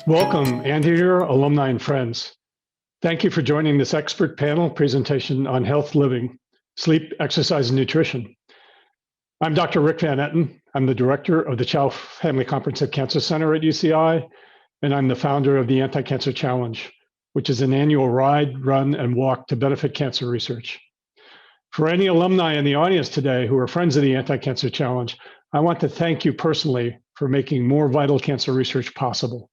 Welcome, and dear alumni and friends. Thank you for joining this expert panel presentation on health living, sleep, exercise, and nutrition. I'm Dr. Rick Van Etten. I'm the director of the Chow Family Comprehensive Cancer Center at UCI, and I'm the founder of the Anti-Cancer Challenge, which is an annual ride, run, and walk to benefit cancer research. For any alumni in the audience today who are friends of the Anti-Cancer Challenge, I want to thank you personally for making more vital cancer research possible.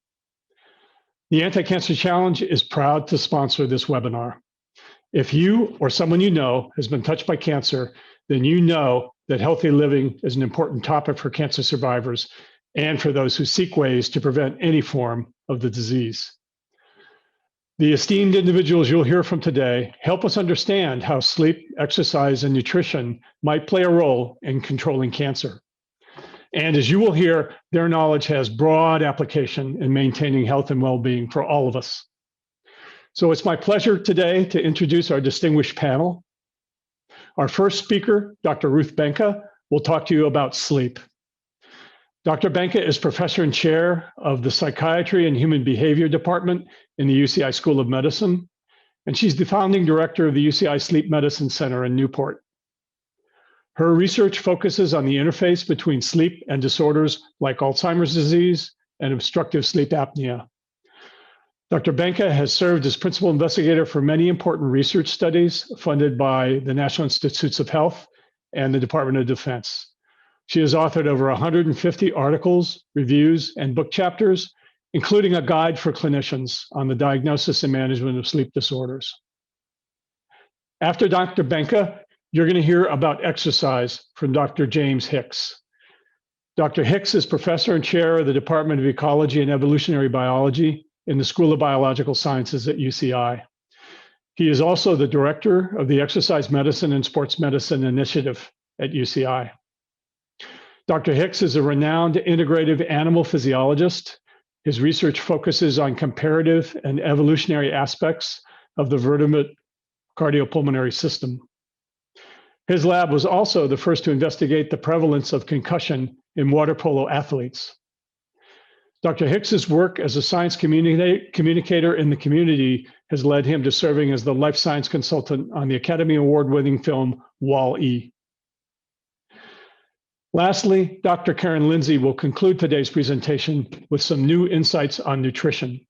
The Anti-Cancer Challenge is proud to sponsor this webinar. If you or someone you know has been touched by cancer, then you know that healthy living is an important topic for cancer survivors and for those who seek ways to prevent any form of the disease. The esteemed individuals you'll hear from today help us understand how sleep, exercise, and nutrition might play a role in controlling cancer. And as you will hear, their knowledge has broad application in maintaining health and well-being for all of us. So it's my pleasure today to introduce our distinguished panel. Our first speaker, Dr. Ruth Benka, will talk to you about sleep. Dr. Benka is professor and chair of the Psychiatry and Human Behavior Department in the UCI School of Medicine, and she's the founding director of the UCI Sleep Medicine Center in Newport. Her research focuses on the interface between sleep and disorders like Alzheimer's disease and obstructive sleep apnea. Dr. Benka has served as principal investigator for many important research studies funded by the National Institutes of Health and the Department of Defense. She has authored over 150 articles, reviews, and book chapters, including a guide for clinicians on the diagnosis and management of sleep disorders. After Dr. Benka, you're going to hear about exercise from Dr. James Hicks. Dr. Hicks is professor and chair of the Department of Ecology and Evolutionary Biology in the School of Biological Sciences at UCI. He is also the director of the Exercise Medicine and Sports Medicine Initiative at UCI. Dr. Hicks is a renowned integrative animal physiologist. His research focuses on comparative and evolutionary aspects of the vertebrate cardiopulmonary system. His lab was also the first to investigate the prevalence of concussion in water polo athletes. Dr. Hicks's work as a science communicator in the community has led him to serving as the life science consultant on the Academy Award-winning film Wall-E. Lastly, Dr. Karen Lindsay will conclude today's presentation with some new insights on nutrition.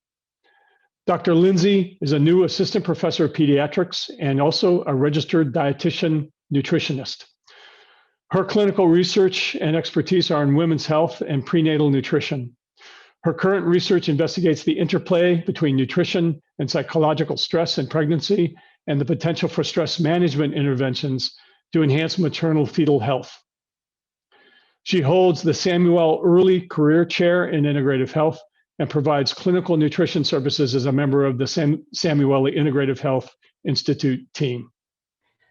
Dr. Lindsay is a new assistant professor of pediatrics and also a registered dietitian nutritionist. Her clinical research and expertise are in women's health and prenatal nutrition. Her current research investigates the interplay between nutrition and psychological stress in pregnancy and the potential for stress management interventions to enhance maternal fetal health. She holds the Samuel Early Career Chair in Integrative Health and provides clinical nutrition services as a member of the Samuel Integrative Health Institute team.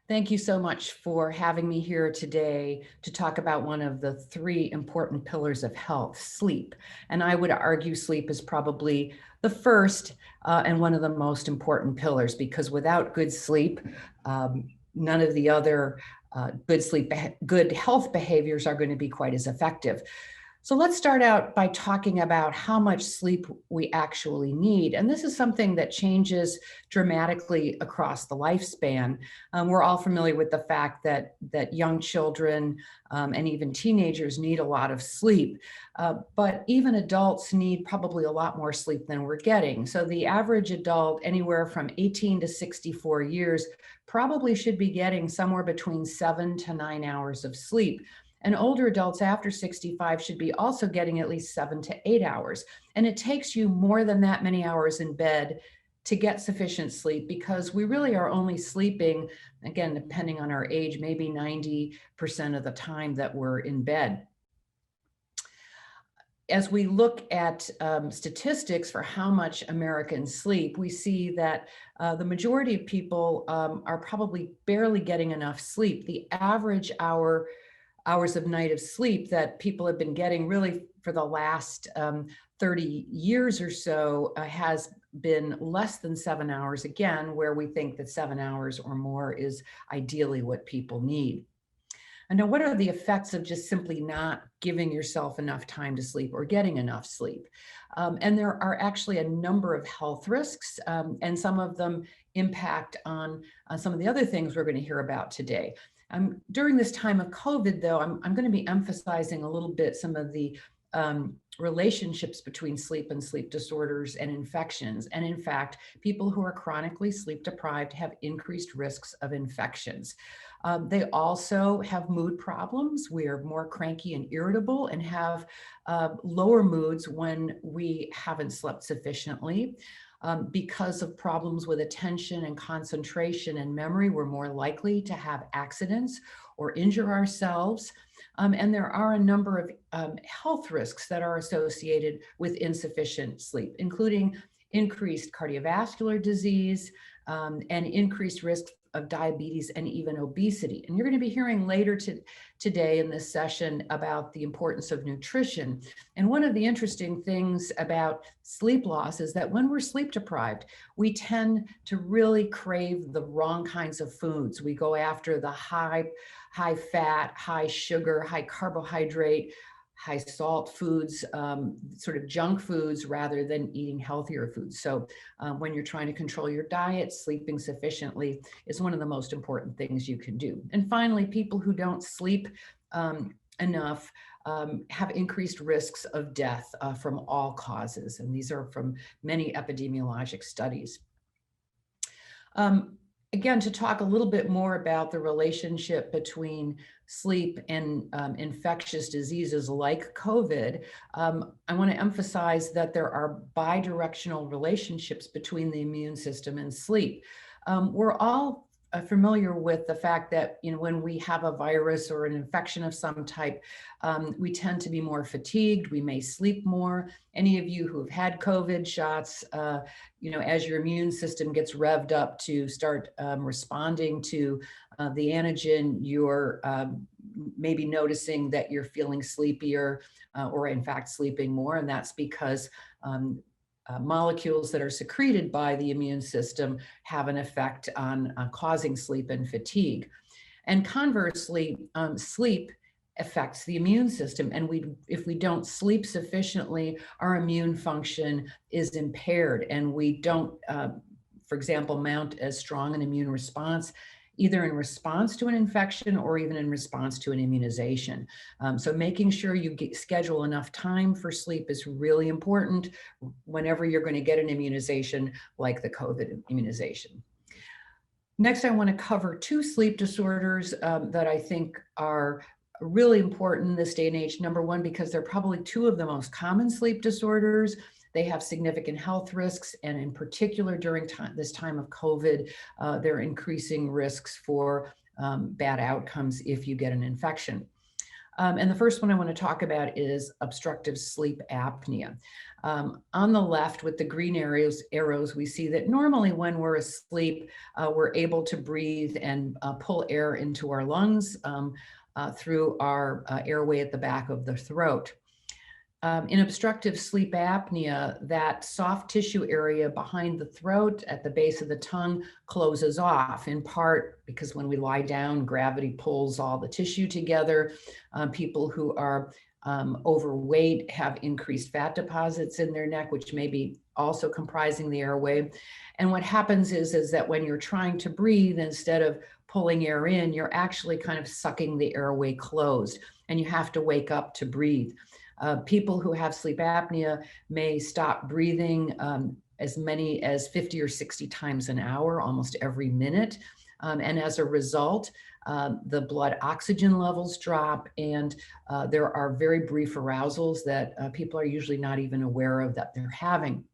Thank you so much for having me here today to talk about one of the three important pillars of health, sleep. And I would argue sleep is probably the first and one of the most important pillars, because without good sleep, none of the other good health behaviors are going to be quite as effective. So let's start out by talking about how much sleep we actually need. And this is something that changes dramatically across the lifespan. We're all familiar with the fact that young children and even teenagers need a lot of sleep, but even adults need probably a lot more sleep than we're getting. So the average adult, anywhere from 18 to 64 years, probably should be getting somewhere between 7 to 9 hours of sleep. And older adults after 65 should be also getting at least 7 to 8 hours. And it takes you more than that many hours in bed to get sufficient sleep, because we really are only sleeping, again, depending on our age, maybe 90% of the time that we're in bed. As we look at statistics for how much Americans sleep, we see that the majority of people are probably barely getting enough sleep. The average hours of night of sleep that people have been getting really for the last 30 years or so has been less than 7 hours, again, where we think that 7 hours or more is ideally what people need. And now, what are the effects of just simply not giving yourself enough time to sleep or getting enough sleep? And there are actually a number of health risks, and some of them impact on some of the other things we're going to hear about today. During this time of COVID, though, I'm going to be emphasizing a little bit some of the relationships between sleep and sleep disorders and infections. And in fact, people who are chronically sleep deprived have increased risks of infections. They also have mood problems. We are more cranky and irritable and have lower moods when we haven't slept sufficiently. Because of problems with attention and concentration and memory, we're more likely to have accidents or injure ourselves. And there are a number of health risks that are associated with insufficient sleep, including increased cardiovascular disease and increased risk of diabetes and even obesity. And you're going to be hearing later today in this session about the importance of nutrition. And one of the interesting things about sleep loss is that when we're sleep deprived, we tend to really crave the wrong kinds of foods. We go after the high fat, high sugar, high carbohydrate, high salt foods, sort of junk foods, rather than eating healthier foods. So when you're trying to control your diet, sleeping sufficiently is one of the most important things you can do. And finally, people who don't sleep enough have increased risks of death from all causes. And these are from many epidemiologic studies. Again, to talk a little bit more about the relationship between sleep and infectious diseases like COVID, I want to emphasize that there are bi-directional relationships between the immune system and sleep. We're all familiar with the fact that, when we have a virus or an infection of some type, we tend to be more fatigued. We may sleep more. Any of you who have had COVID shots, as your immune system gets revved up to start responding to the antigen, you're maybe noticing that you're feeling sleepier or in fact sleeping more. And that's because molecules that are secreted by the immune system have an effect on causing sleep and fatigue. And conversely, sleep affects the immune system. And if we don't sleep sufficiently, our immune function is impaired, and we don't, for example, mount as strong an immune response, either in response to an infection or even in response to an immunization. So making sure you schedule enough time for sleep is really important whenever you're going to get an immunization like the COVID immunization. Next, I want to cover two sleep disorders that I think are really important in this day and age. Number one, because they're probably two of the most common sleep disorders. They have significant health risks, and in particular during this time of COVID, they're increasing risks for bad outcomes if you get an infection. And the first one I want to talk about is obstructive sleep apnea. On the left with the green arrows, we see that normally when we're asleep, we're able to breathe and pull air into our lungs through our airway at the back of the throat. In obstructive sleep apnea, that soft tissue area behind the throat at the base of the tongue closes off, in part because when we lie down, gravity pulls all the tissue together. People who are overweight have increased fat deposits in their neck, which may be also comprising the airway. And what happens is that when you're trying to breathe, instead of pulling air in, you're actually kind of sucking the airway closed, and you have to wake up to breathe. People who have sleep apnea may stop breathing as many as 50 or 60 times an hour, almost every minute. And as a result, the blood oxygen levels drop, and there are very brief arousals that people are usually not even aware of that they're having.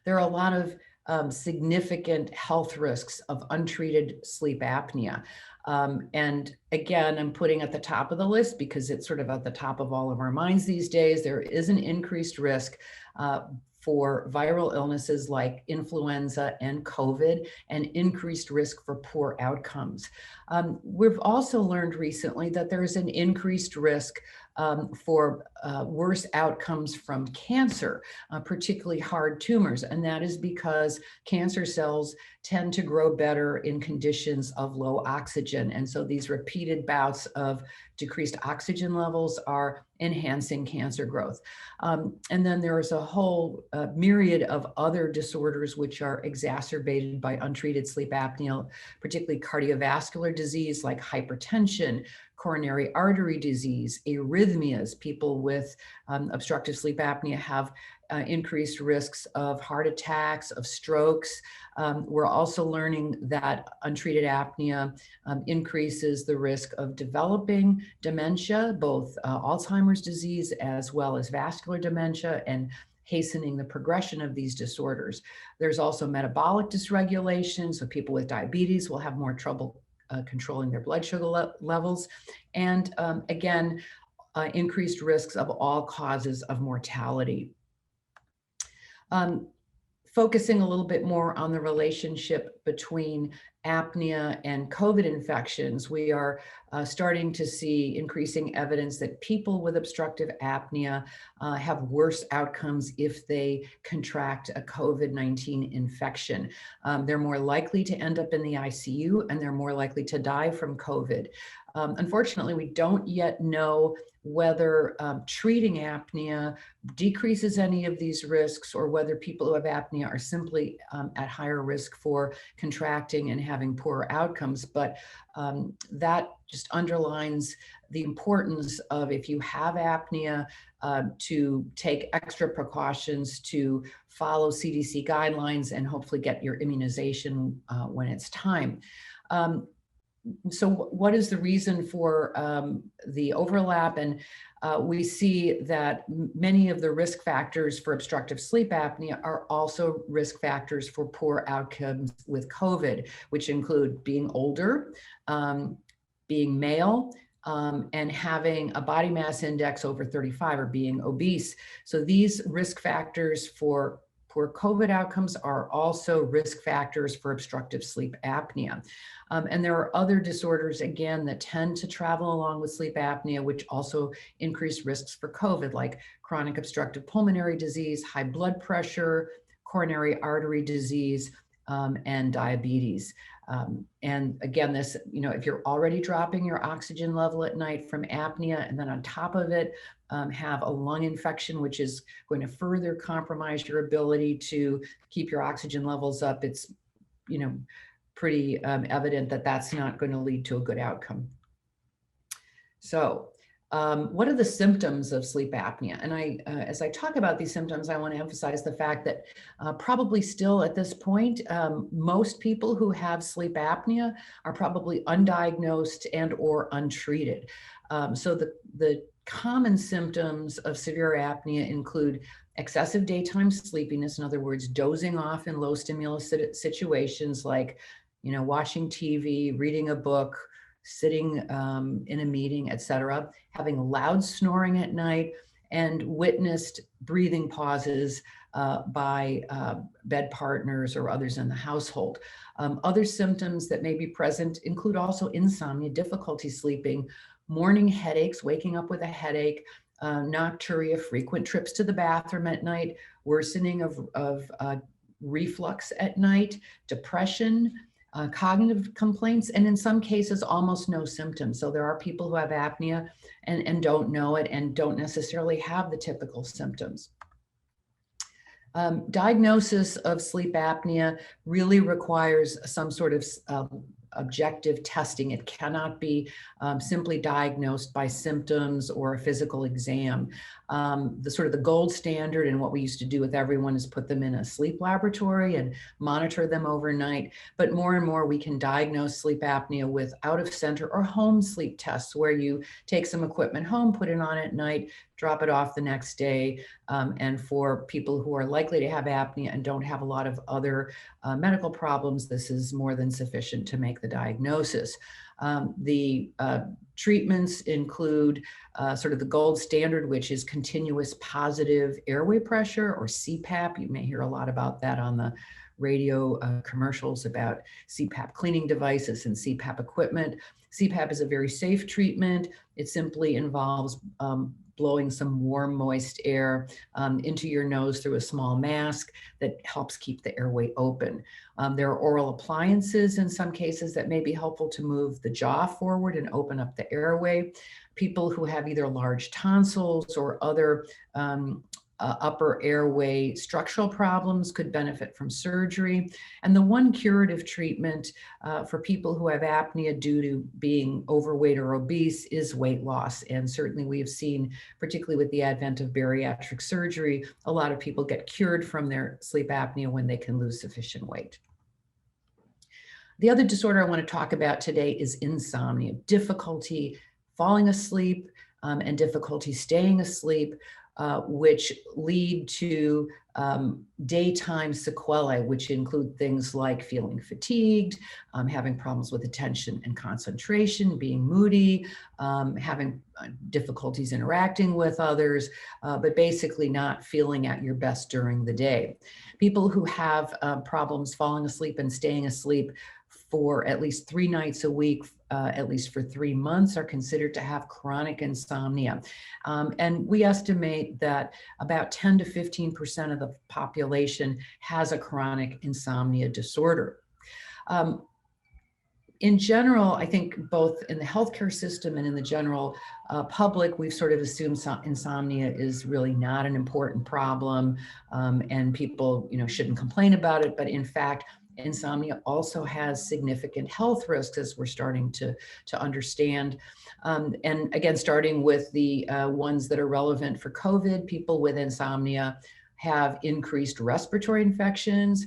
There are a lot of significant health risks of untreated sleep apnea. And again, I'm putting at the top of the list because it's sort of at the top of all of our minds these days. There is an increased risk for viral illnesses like influenza and COVID, and increased risk for poor outcomes. We've also learned recently that there is an increased risk for worse outcomes from cancer, particularly hard tumors. And that is because cancer cells tend to grow better in conditions of low oxygen. And so these repeated bouts of decreased oxygen levels are enhancing cancer growth. And then there is a whole myriad of other disorders which are exacerbated by untreated sleep apnea, particularly cardiovascular disease like hypertension, coronary artery disease, arrhythmias. People with obstructive sleep apnea have increased risks of heart attacks, of strokes. We're also learning that untreated apnea increases the risk of developing dementia, both Alzheimer's disease as well as vascular dementia, and hastening the progression of these disorders. There's also metabolic dysregulation, so people with diabetes will have more trouble controlling their blood sugar levels, and again, increased risks of all causes of mortality. Focusing a little bit more on the relationship between apnea and COVID infections, we are starting to see increasing evidence that people with obstructive apnea have worse outcomes if they contract a COVID-19 infection. They're more likely to end up in the ICU, and they're more likely to die from COVID. Unfortunately, we don't yet know whether treating apnea decreases any of these risks, or whether people who have apnea are simply at higher risk for contracting and having poorer outcomes. But that just underlines the importance of, if you have apnea, to take extra precautions, to follow CDC guidelines, and hopefully get your immunization when it's time. So what is the reason for the overlap? And we see that many of the risk factors for obstructive sleep apnea are also risk factors for poor outcomes with COVID, which include being older, being male, and having a body mass index over 35, or being obese. So these risk factors for poor COVID outcomes are also risk factors for obstructive sleep apnea. And there are other disorders, again, that tend to travel along with sleep apnea, which also increase risks for COVID, like chronic obstructive pulmonary disease, high blood pressure, coronary artery disease, and diabetes. And again, this, if you're already dropping your oxygen level at night from apnea, and then on top of it, have a lung infection, which is going to further compromise your ability to keep your oxygen levels up, it's, pretty evident that that's not going to lead to a good outcome. So what are the symptoms of sleep apnea? And as I talk about these symptoms, I want to emphasize the fact that probably still at this point, most people who have sleep apnea are probably undiagnosed and or untreated. So the common symptoms of severe apnea include excessive daytime sleepiness, in other words, dozing off in low stimulus situations like, watching TV, reading a book, sitting in a meeting, etc., having loud snoring at night, and witnessed breathing pauses by bed partners or others in the household. Other symptoms that may be present include also insomnia, difficulty sleeping, morning headaches, waking up with a headache, nocturia, frequent trips to the bathroom at night, worsening of reflux at night, depression, cognitive complaints, and in some cases, almost no symptoms. So there are people who have apnea and don't know it and don't necessarily have the typical symptoms. Diagnosis of sleep apnea really requires some sort of objective testing. It cannot be simply diagnosed by symptoms or a physical exam. The gold standard, and what we used to do with everyone, is put them in a sleep laboratory and monitor them overnight. But more and more we can diagnose sleep apnea with out of center or home sleep tests, where you take some equipment home, put it on at night, drop it off the next day. And for people who are likely to have apnea and don't have a lot of other medical problems, this is more than sufficient to make the diagnosis. The treatments include the gold standard, which is continuous positive airway pressure, or CPAP. You may hear a lot about that on the radio commercials about CPAP cleaning devices and CPAP equipment. CPAP is a very safe treatment. It simply involves blowing some warm, moist air into your nose through a small mask that helps keep the airway open. There are oral appliances in some cases that may be helpful to move the jaw forward and open up the airway. People who have either large tonsils or other upper airway structural problems could benefit from surgery. And the one curative treatment for people who have apnea due to being overweight or obese is weight loss. And certainly we have seen, particularly with the advent of bariatric surgery, a lot of people get cured from their sleep apnea when they can lose sufficient weight. The other disorder I want to talk about today is insomnia, difficulty falling asleep and difficulty staying asleep, which lead to daytime sequelae, which include things like feeling fatigued, having problems with attention and concentration, being moody, having difficulties interacting with others, but basically not feeling at your best during the day. People who have problems falling asleep and staying asleep for at least 3 nights a week, at least for 3 months, are considered to have chronic insomnia. And we estimate that about 10 to 15% of the population has a chronic insomnia disorder. In general, I think both in the healthcare system and in the general public, we've sort of assumed insomnia is really not an important problem, and people, shouldn't complain about it. But in fact, insomnia also has significant health risks, as we're starting to understand. And again, starting with the ones that are relevant for COVID, people with insomnia have increased respiratory infections.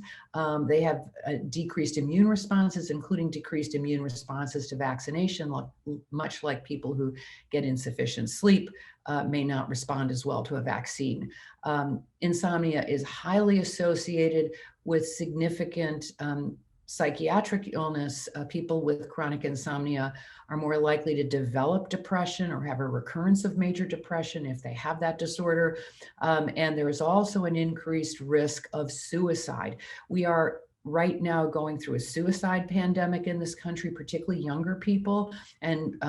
They have decreased immune responses, including decreased immune responses to vaccination, much like people who get insufficient sleep may not respond as well to a vaccine. Insomnia is highly associated with significant psychiatric illness. People with chronic insomnia are more likely to develop depression or have a recurrence of major depression if they have that disorder. And there is also an increased risk of suicide. We are right now going through a suicide pandemic in this country, particularly younger people. And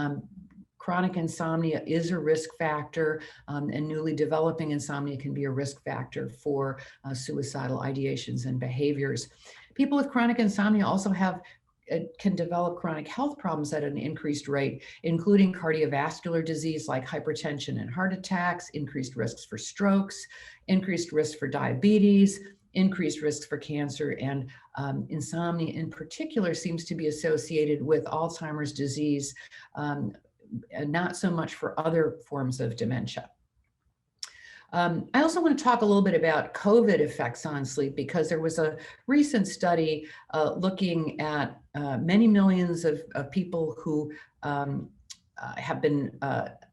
chronic insomnia is a risk factor, and newly developing insomnia can be a risk factor for suicidal ideations and behaviors. People with chronic insomnia also can develop chronic health problems at an increased rate, including cardiovascular disease like hypertension and heart attacks, increased risks for strokes, increased risk for diabetes, increased risks for cancer, and insomnia in particular seems to be associated with Alzheimer's disease, not so much for other forms of dementia. I also want to talk a little bit about COVID effects on sleep, because there was a recent study looking at many millions of people who have been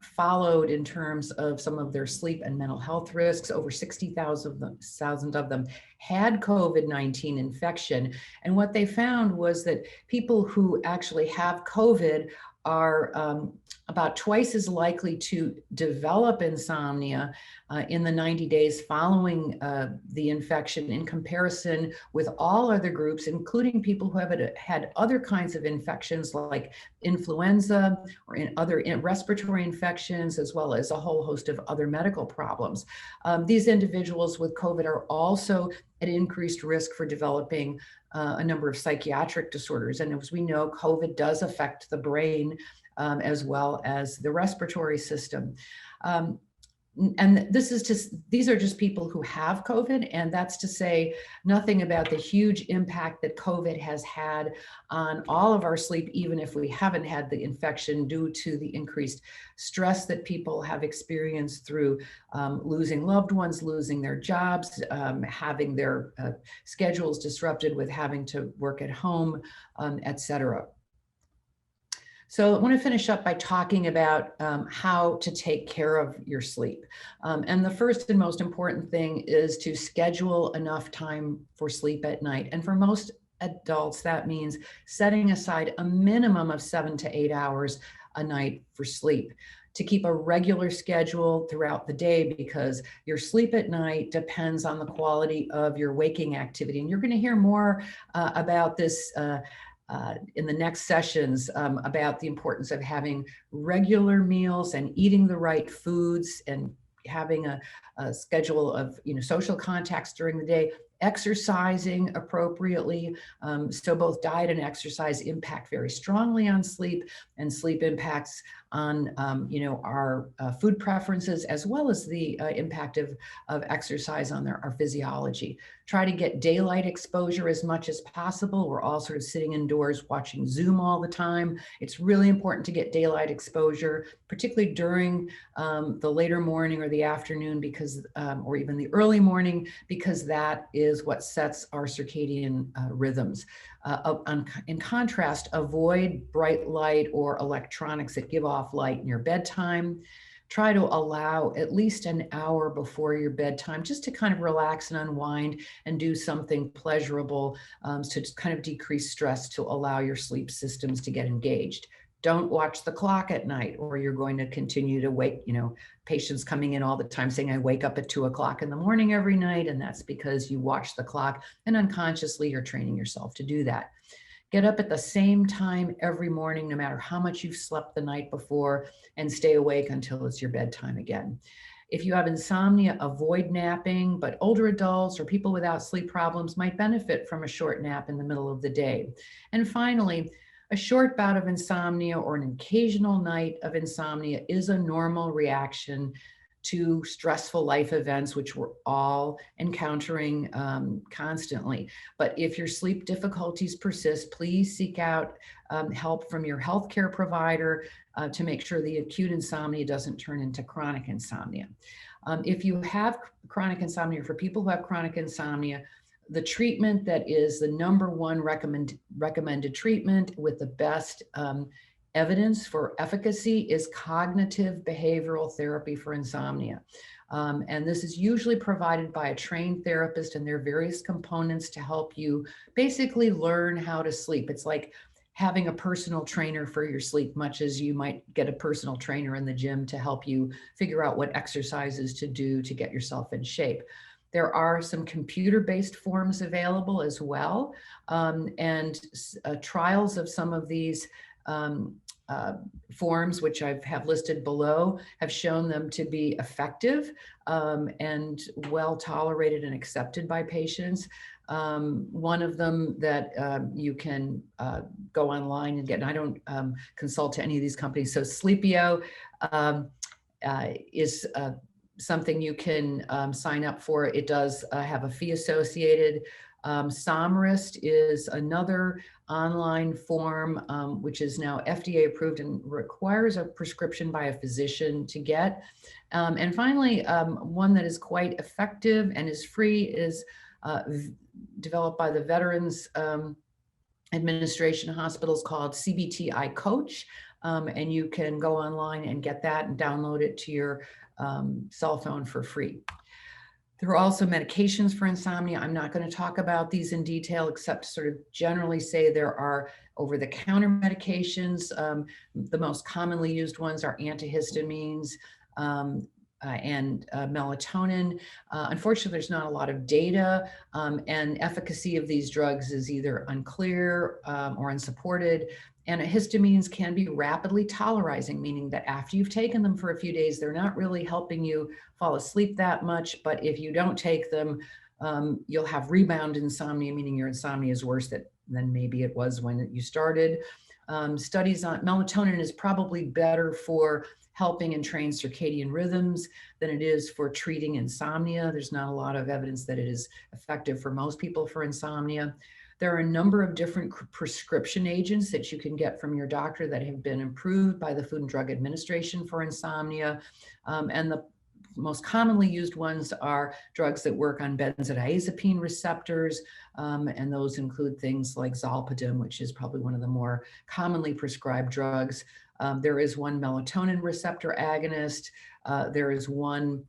followed in terms of some of their sleep and mental health risks. Over 60,000 of them had COVID-19 infection. And what they found was that people who actually have COVID are about twice as likely to develop insomnia in the 90 days following the infection in comparison with all other groups, including people who have had other kinds of infections like influenza or other respiratory infections, as well as a whole host of other medical problems. These individuals with COVID are also at increased risk for developing a number of psychiatric disorders. And as we know, COVID does affect the brain as well as the respiratory system. And these are just people who have COVID, and that's to say nothing about the huge impact that COVID has had on all of our sleep, even if we haven't had the infection, due to the increased stress that people have experienced through losing loved ones, losing their jobs, having their schedules disrupted with having to work at home, et cetera. So I want to finish up by talking about how to take care of your sleep. And the first and most important thing is to schedule enough time for sleep at night. And for most adults, that means setting aside a minimum of 7 to 8 hours a night for sleep. to keep a regular schedule throughout the day, because your sleep at night depends on the quality of your waking activity. And you're going to hear more about this in the next sessions, about the importance of having regular meals and eating the right foods and having a schedule of social contacts during the day, exercising appropriately. So both diet and exercise impact very strongly on sleep, and sleep impacts on our food preferences, as well as the impact of exercise on our physiology. Try to get daylight exposure as much as possible. We're all sort of sitting indoors watching Zoom all the time. It's really important to get daylight exposure, particularly during the later morning or the afternoon, because or even the early morning, because that is what sets our circadian rhythms. In contrast, avoid bright light or electronics that give off light in your bedtime. Try to allow at least an hour before your bedtime just to kind of relax and unwind and do something pleasurable to kind of decrease stress, to allow your sleep systems to get engaged. Don't watch the clock at night, or you're going to continue to wake, patients coming in all the time saying, I wake up at 2 o'clock in the morning every night. And that's because you watch the clock, and unconsciously you're training yourself to do that. Get up at the same time every morning, no matter how much you've slept the night before, and stay awake until it's your bedtime again. If you have insomnia, avoid napping, but older adults or people without sleep problems might benefit from a short nap in the middle of the day. And finally, a short bout of insomnia or an occasional night of insomnia is a normal reaction to stressful life events, which we're all encountering constantly. But if your sleep difficulties persist, please seek out help from your healthcare provider to make sure the acute insomnia doesn't turn into chronic insomnia. If you have chronic insomnia, for people who have chronic insomnia, the treatment that is the number one recommended treatment with the best evidence for efficacy is cognitive behavioral therapy for insomnia. And this is usually provided by a trained therapist, and there are various components to help you basically learn how to sleep. It's like having a personal trainer for your sleep, much as you might get a personal trainer in the gym to help you figure out what exercises to do to get yourself in shape. There are some computer-based forms available as well, and trials of some of these forms, which I have listed below, have shown them to be effective and well tolerated and accepted by patients. One of them that you can go online and get, and I don't consult to any of these companies, so Sleepio is something you can sign up for. It does have a fee associated. Somrist is another online form, which is now FDA approved and requires a prescription by a physician to get. And finally, one that is quite effective and is free is developed by the Veterans Administration hospitals, called CBTI Coach. And you can go online and get that and download it to your cell phone for free. There are also medications for insomnia. I'm not going to talk about these in detail, except to sort of generally say there are over-the-counter medications. The most commonly used ones are antihistamines and melatonin. Unfortunately, there's not a lot of data, and efficacy of these drugs is either unclear or unsupported. Antihistamines can be rapidly tolerizing, meaning that after you've taken them for a few days, they're not really helping you fall asleep that much. But if you don't take them, you'll have rebound insomnia, meaning your insomnia is worse than maybe it was when you started. Studies on melatonin is probably better for helping entrain circadian rhythms than it is for treating insomnia. There's not a lot of evidence that it is effective for most people for insomnia. There are a number of different prescription agents that you can get from your doctor that have been approved by the Food and Drug Administration for insomnia. And the most commonly used ones are drugs that work on benzodiazepine receptors. And those include things like zolpidem, which is probably one of the more commonly prescribed drugs. There is one melatonin receptor agonist. There is one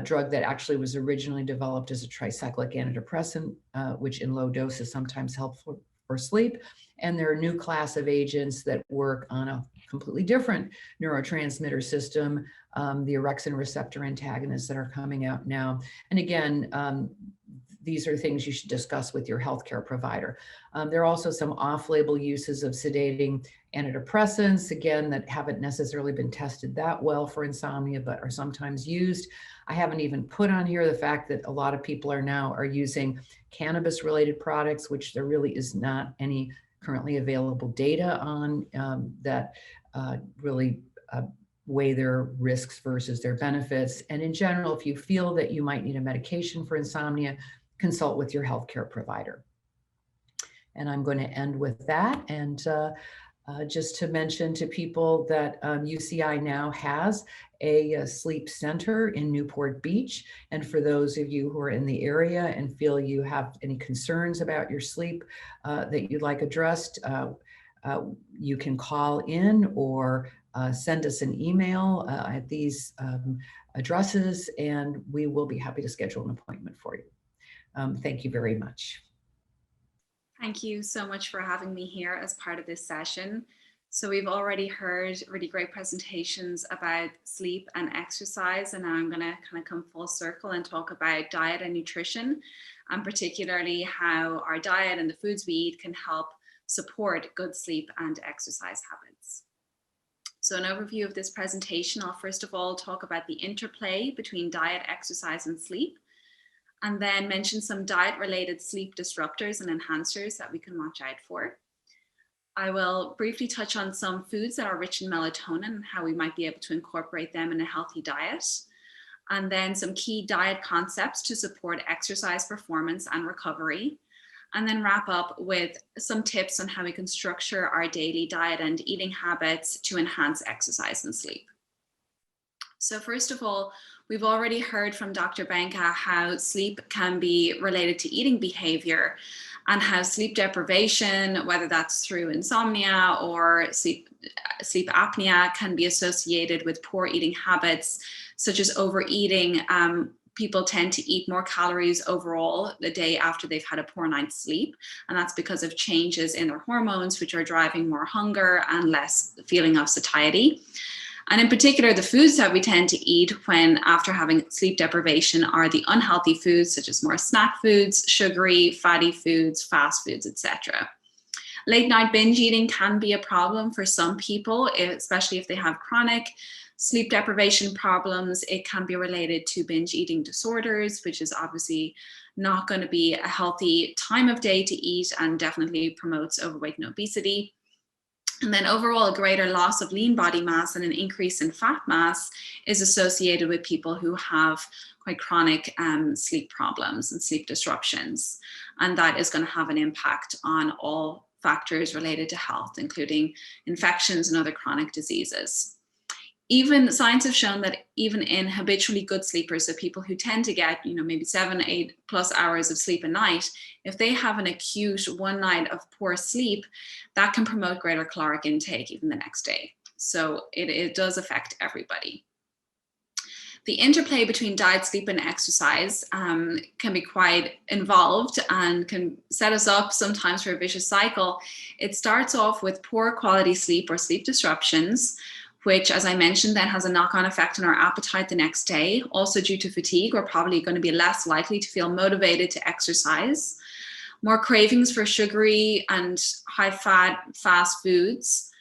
drug that actually was originally developed as a tricyclic antidepressant, which in low dose is sometimes helpful for sleep. And there are a new class of agents that work on a completely different neurotransmitter system, the orexin receptor antagonists that are coming out now. And again, these are things you should discuss with your healthcare provider. There are also some off-label uses of sedating antidepressants, again, that haven't necessarily been tested that well for insomnia, but are sometimes used. I haven't even put on here the fact that a lot of people are using cannabis-related products, which there really is not any currently available data on that really weigh their risks versus their benefits. And in general, if you feel that you might need a medication for insomnia, consult with your healthcare provider. And I'm going to end with that. And just to mention to people that UCI now has a sleep center in Newport Beach. And for those of you who are in the area and feel you have any concerns about your sleep that you'd like addressed, you can call in or send us an email at these addresses, and we will be happy to schedule an appointment for you. Thank you very much. Thank you so much for having me here as part of this session. So we've already heard really great presentations about sleep and exercise, and now I'm going to kind of come full circle and talk about diet and nutrition, and particularly how our diet and the foods we eat can help support good sleep and exercise habits. So an overview of this presentation, I'll first of all talk about the interplay between diet, exercise, and sleep, and then mention some diet-related sleep disruptors and enhancers that we can watch out for. I will briefly touch on some foods that are rich in melatonin and how we might be able to incorporate them in a healthy diet, and then some key diet concepts to support exercise performance and recovery, and then wrap up with some tips on how we can structure our daily diet and eating habits to enhance exercise and sleep. So first of all, we've already heard from Dr. Benka how sleep can be related to eating behavior, and how sleep deprivation, whether that's through insomnia or sleep apnea, can be associated with poor eating habits, such as overeating. People tend to eat more calories overall the day after they've had a poor night's sleep. And that's because of changes in their hormones, which are driving more hunger and less feeling of satiety. And in particular, the foods that we tend to eat when after having sleep deprivation are the unhealthy foods, such as more snack foods, sugary, fatty foods, fast foods, etc. Late night binge eating can be a problem for some people, especially if they have chronic sleep deprivation problems. It can be related to binge eating disorders, which is obviously not going to be a healthy time of day to eat and definitely promotes overweight and obesity. And then overall, a greater loss of lean body mass and an increase in fat mass is associated with people who have quite chronic sleep problems and sleep disruptions. And that is going to have an impact on all factors related to health, including infections and other chronic diseases. Even science has shown that even in habitually good sleepers, so people who tend to get, maybe 7-8+ hours of sleep a night, if they have an acute one night of poor sleep, that can promote greater caloric intake even the next day. So it does affect everybody. The interplay between diet, sleep, and exercise can be quite involved and can set us up sometimes for a vicious cycle. It starts off with poor quality sleep or sleep disruptions, which, as I mentioned, then has a knock-on effect on our appetite the next day. Also due to fatigue, we're probably going to be less likely to feel motivated to exercise. More cravings for sugary and high-fat fast foods.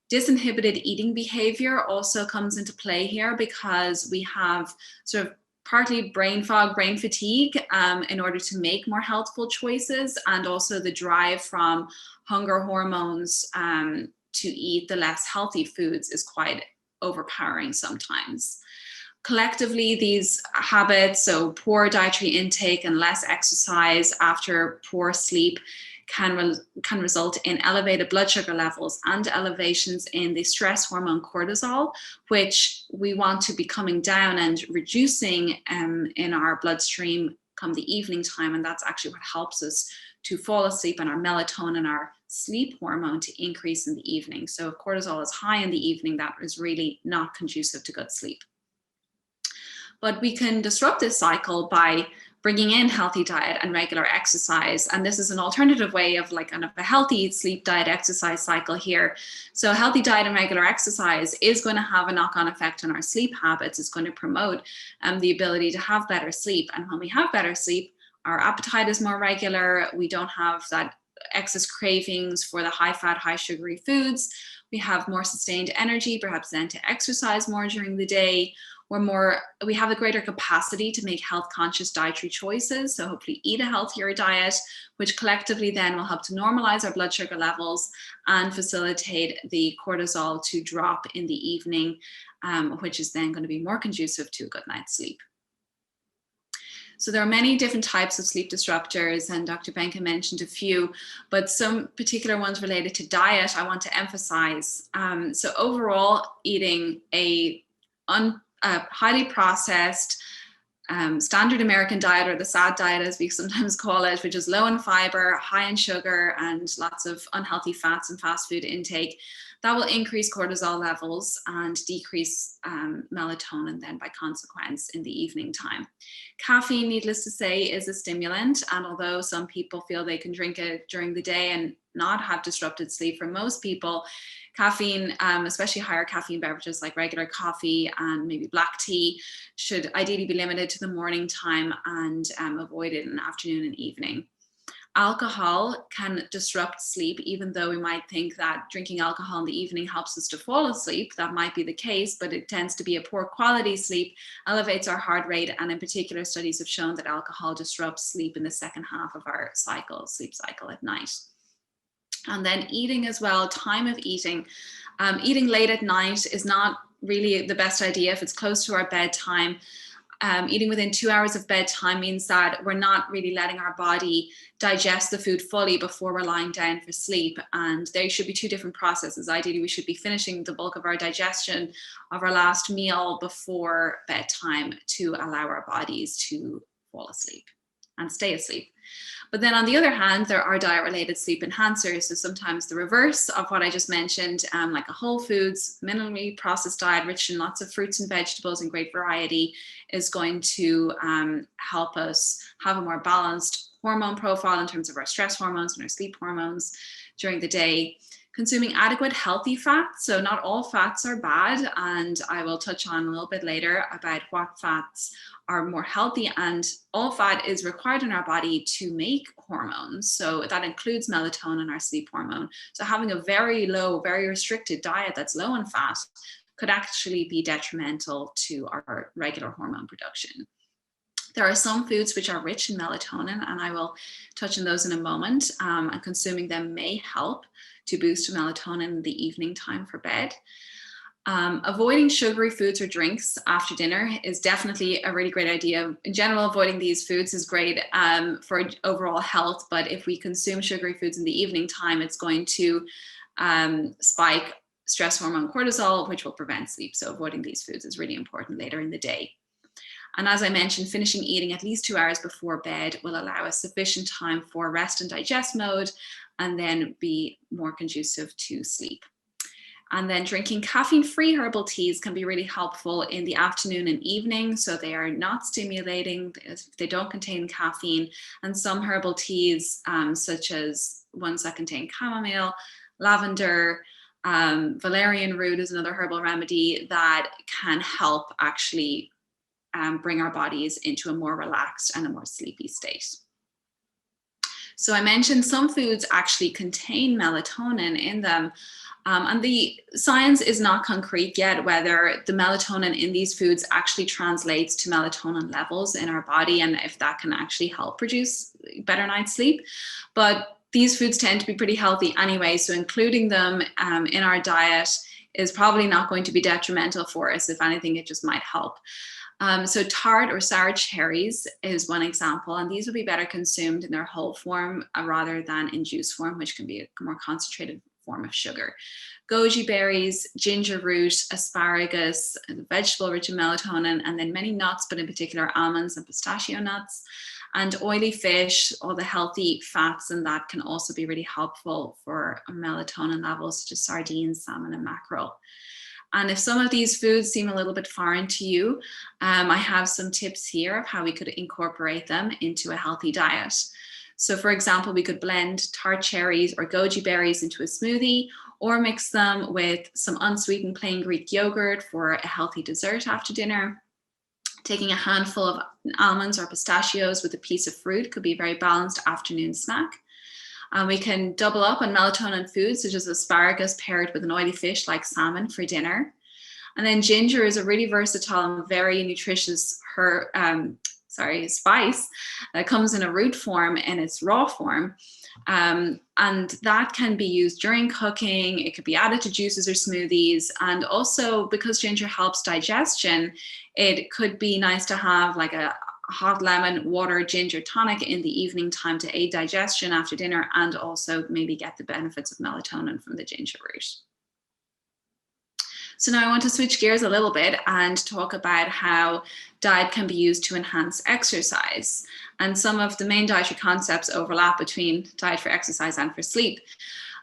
Disinhibited eating behavior also comes into play here because we have sort of partly brain fog, brain fatigue in order to make more healthful choices, and also the drive from hunger hormones to eat the less healthy foods is quite overpowering sometimes. Collectively, these habits, so poor dietary intake and less exercise after poor sleep, can result in elevated blood sugar levels and elevations in the stress hormone cortisol, which we want to be coming down and reducing in our bloodstream come the evening time. And that's actually what helps us to fall asleep, and our melatonin, our sleep hormone, to increase in the evening. So if cortisol is high in the evening, that is really not conducive to good sleep. But we can disrupt this cycle by bringing in healthy diet and regular exercise. And this is an alternative way of like kind of a healthy sleep, diet, exercise cycle here. So healthy diet and regular exercise is going to have a knock-on effect on our sleep habits. It's going to promote the ability to have better sleep. And when we have better sleep, our appetite is more regular. We don't have that excess cravings for the high fat, high sugary foods. We have more sustained energy, perhaps then to exercise more during the day. We have a greater capacity to make health conscious dietary choices. So hopefully eat a healthier diet, which collectively then will help to normalize our blood sugar levels and facilitate the cortisol to drop in the evening, which is then going to be more conducive to a good night's sleep. So there are many different types of sleep disruptors, and Dr. Benka mentioned a few, but some particular ones related to diet I want to emphasize. So overall, eating a highly processed standard American diet, or the SAD diet as we sometimes call it, which is low in fiber, high in sugar, and lots of unhealthy fats and fast food intake, that will increase cortisol levels and decrease melatonin then by consequence in the evening time. Caffeine, needless to say, is a stimulant, and although some people feel they can drink it during the day and not have disrupted sleep, for most people, caffeine, especially higher caffeine beverages like regular coffee and maybe black tea, should ideally be limited to the morning time and avoided in the afternoon and evening. Alcohol can disrupt sleep, even though we might think that drinking alcohol in the evening helps us to fall asleep. That might be the case, but it tends to be a poor quality sleep, elevates our heart rate, and in particular, studies have shown that alcohol disrupts sleep in the second half of our sleep cycle at night. And then eating as well, time of eating. Eating late at night is not really the best idea if it's close to our bedtime. Eating within 2 hours of bedtime means that we're not really letting our body digest the food fully before we're lying down for sleep. And there should be two different processes. Ideally, we should be finishing the bulk of our digestion of our last meal before bedtime to allow our bodies to fall asleep and stay asleep. But then on the other hand, there are diet-related sleep enhancers. So sometimes the reverse of what I just mentioned, like a whole foods, minimally processed diet, rich in lots of fruits and vegetables and great variety, is going to help us have a more balanced hormone profile in terms of our stress hormones and our sleep hormones during the day. Consuming adequate healthy fats. So not all fats are bad, and I will touch on a little bit later about what fats are more healthy, and all fat is required in our body to make hormones. So that includes melatonin, our sleep hormone. So having a very low, very restricted diet that's low in fat could actually be detrimental to our regular hormone production. There are some foods which are rich in melatonin, and I will touch on those in a moment, and consuming them may help to boost melatonin in the evening time for bed. Avoiding sugary foods or drinks after dinner is definitely a really great idea. In general, avoiding these foods is great for overall health, but if we consume sugary foods in the evening time, it's going to spike stress hormone cortisol, which will prevent sleep. So avoiding these foods is really important later in the day. And as I mentioned, finishing eating at least 2 hours before bed will allow us sufficient time for rest and digest mode, and then be more conducive to sleep. And then drinking caffeine-free herbal teas can be really helpful in the afternoon and evening. So they are not stimulating, they don't contain caffeine. And some herbal teas, such as ones that contain chamomile, lavender, valerian root is another herbal remedy that can help actually bring our bodies into a more relaxed and a more sleepy state. So I mentioned some foods actually contain melatonin in them. And the science is not concrete yet whether the melatonin in these foods actually translates to melatonin levels in our body and if that can actually help produce better night's sleep. But these foods tend to be pretty healthy anyway, so including them in our diet is probably not going to be detrimental for us. If anything, it just might help. So tart or sour cherries is one example, and these would be better consumed in their whole form rather than in juice form, which can be a more concentrated form of sugar. Goji berries, ginger root, asparagus, vegetable rich in melatonin, and then many nuts, but in particular almonds and pistachio nuts, and oily fish, all the healthy fats, and that can also be really helpful for melatonin levels, such as sardines, salmon, and mackerel. And if some of these foods seem a little bit foreign to you, I have some tips here of how we could incorporate them into a healthy diet. So for example, we could blend tart cherries or goji berries into a smoothie, or mix them with some unsweetened plain Greek yogurt for a healthy dessert after dinner. Taking a handful of almonds or pistachios with a piece of fruit could be a very balanced afternoon snack. We can double up on melatonin foods such as asparagus paired with an oily fish like salmon for dinner. And then ginger is a really versatile and very nutritious spice that comes in a root form in its raw form. And that can be used during cooking. It could be added to juices or smoothies. And also, because ginger helps digestion, it could be nice to have like a hot lemon water ginger tonic in the evening time to aid digestion after dinner, and also maybe get the benefits of melatonin from the ginger root. So now I want to switch gears a little bit and talk about how diet can be used to enhance exercise. And some of the main dietary concepts overlap between diet for exercise and for sleep.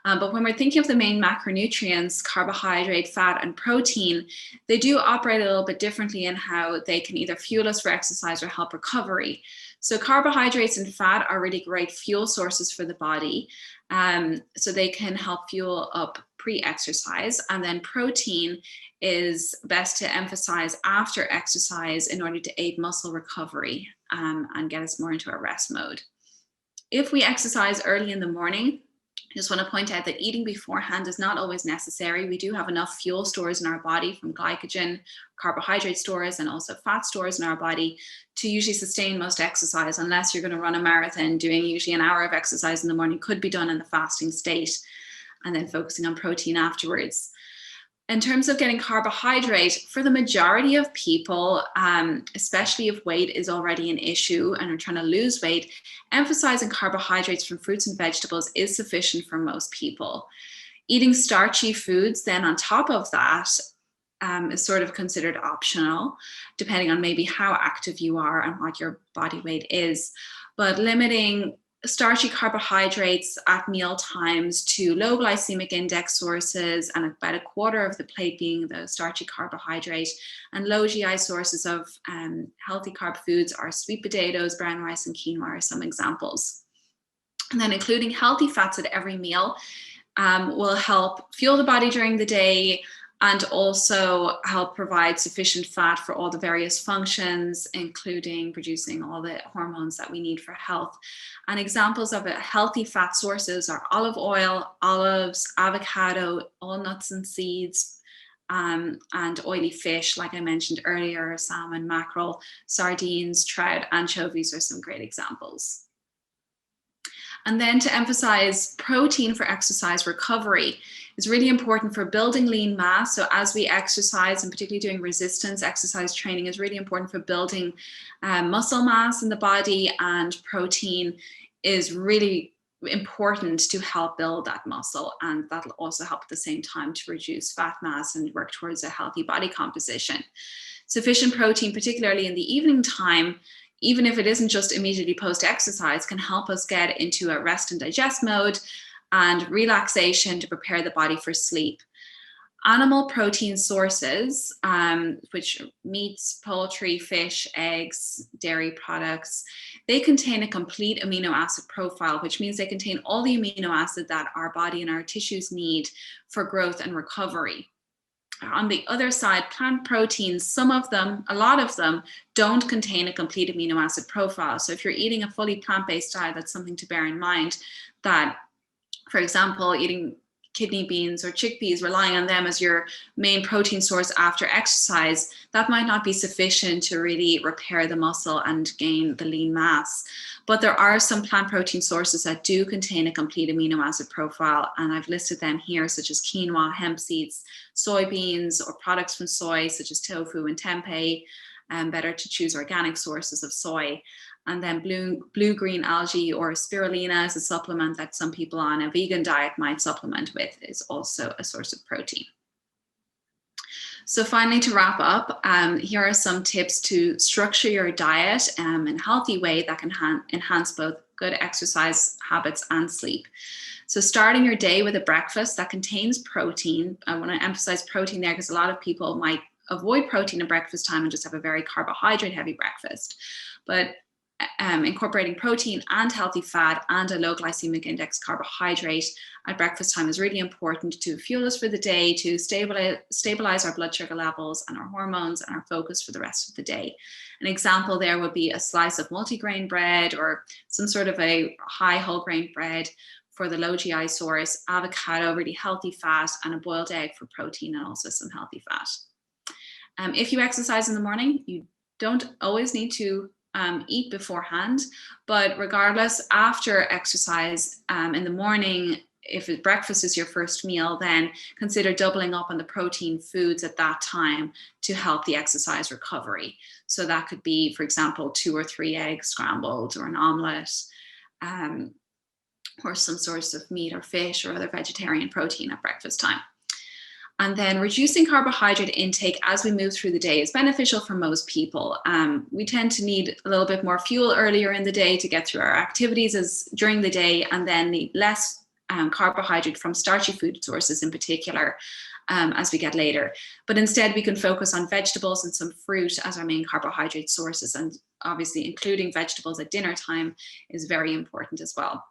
But when we're thinking of the main macronutrients, carbohydrate, fat, and protein, they do operate a little bit differently in how they can either fuel us for exercise or help recovery. So carbohydrates and fat are really great fuel sources for the body. So they can help fuel up pre-exercise, and then protein is best to emphasize after exercise in order to aid muscle recovery and get us more into a rest mode. If we exercise early in the morning, I just want to point out that eating beforehand is not always necessary. We do have enough fuel stores in our body from glycogen, carbohydrate stores, and also fat stores in our body to usually sustain most exercise, unless you're going to run a marathon. Doing usually an hour of exercise in the morning could be done in the fasting state, and then focusing on protein afterwards. In terms of getting carbohydrate, for the majority of people, especially if weight is already an issue and are trying to lose weight, emphasizing carbohydrates from fruits and vegetables is sufficient for most people. Eating starchy foods then on top of that is sort of considered optional, depending on maybe how active you are and what your body weight is. But limiting starchy carbohydrates at meal times to low glycemic index sources, and about a quarter of the plate being the starchy carbohydrate, and low GI sources of healthy carb foods are sweet potatoes, brown rice, and quinoa are some examples. And then including healthy fats at every meal will help fuel the body during the day, and also help provide sufficient fat for all the various functions, including producing all the hormones that we need for health. And examples of healthy fat sources are olive oil, olives, avocado, all nuts and seeds, and oily fish, like I mentioned earlier, salmon, mackerel, sardines, trout, anchovies are some great examples. And then to emphasize protein for exercise recovery is really important for building lean mass. So as we exercise, and particularly doing resistance exercise training, is really important for building muscle mass in the body, and protein is really important to help build that muscle, and that'll also help at the same time to reduce fat mass and work towards a healthy body composition. Sufficient protein, particularly in the evening time, even if it isn't just immediately post-exercise, can help us get into a rest and digest mode and relaxation to prepare the body for sleep. Animal protein sources, which meats, poultry, fish, eggs, dairy products, they contain a complete amino acid profile, which means they contain all the amino acid that our body and our tissues need for growth and recovery. On the other side, plant proteins, some of them, a lot of them, don't contain a complete amino acid profile. So if you're eating a fully plant-based diet, that's something to bear in mind, that, for example, eating kidney beans or chickpeas, relying on them as your main protein source after exercise, that might not be sufficient to really repair the muscle and gain the lean mass. But there are some plant protein sources that do contain a complete amino acid profile, and I've listed them here, such as quinoa, hemp seeds, soybeans, or products from soy, such as tofu and tempeh. Better to choose organic sources of soy. And then blue-green algae or spirulina is a supplement that some people on a vegan diet might supplement with, is also a source of protein. So finally, to wrap up, here are some tips to structure your diet in a healthy way that can enhance both good exercise habits and sleep. So starting your day with a breakfast that contains protein. I want to emphasize protein there because a lot of people might avoid protein at breakfast time and just have a very carbohydrate heavy breakfast. But incorporating protein and healthy fat and a low glycemic index carbohydrate at breakfast time is really important to fuel us for the day, to stabilize our blood sugar levels and our hormones and our focus for the rest of the day. An example there would be a slice of multigrain bread or some sort of a high whole grain bread for the low GI source, avocado, really healthy fat, and a boiled egg for protein and also some healthy fat. If you exercise in the morning, you don't always need to eat beforehand, but regardless, after exercise in the morning, if breakfast is your first meal, then consider doubling up on the protein foods at that time to help the exercise recovery. So that could be, for example, 2 or 3 eggs scrambled, or an omelette, or some source of meat or fish or other vegetarian protein at breakfast time. And then reducing carbohydrate intake as we move through the day is beneficial for most people. We tend to need a little bit more fuel earlier in the day to get through our activities during the day, and then need less carbohydrate from starchy food sources in particular as we get later. But instead we can focus on vegetables and some fruit as our main carbohydrate sources, and obviously including vegetables at dinner time is very important as well.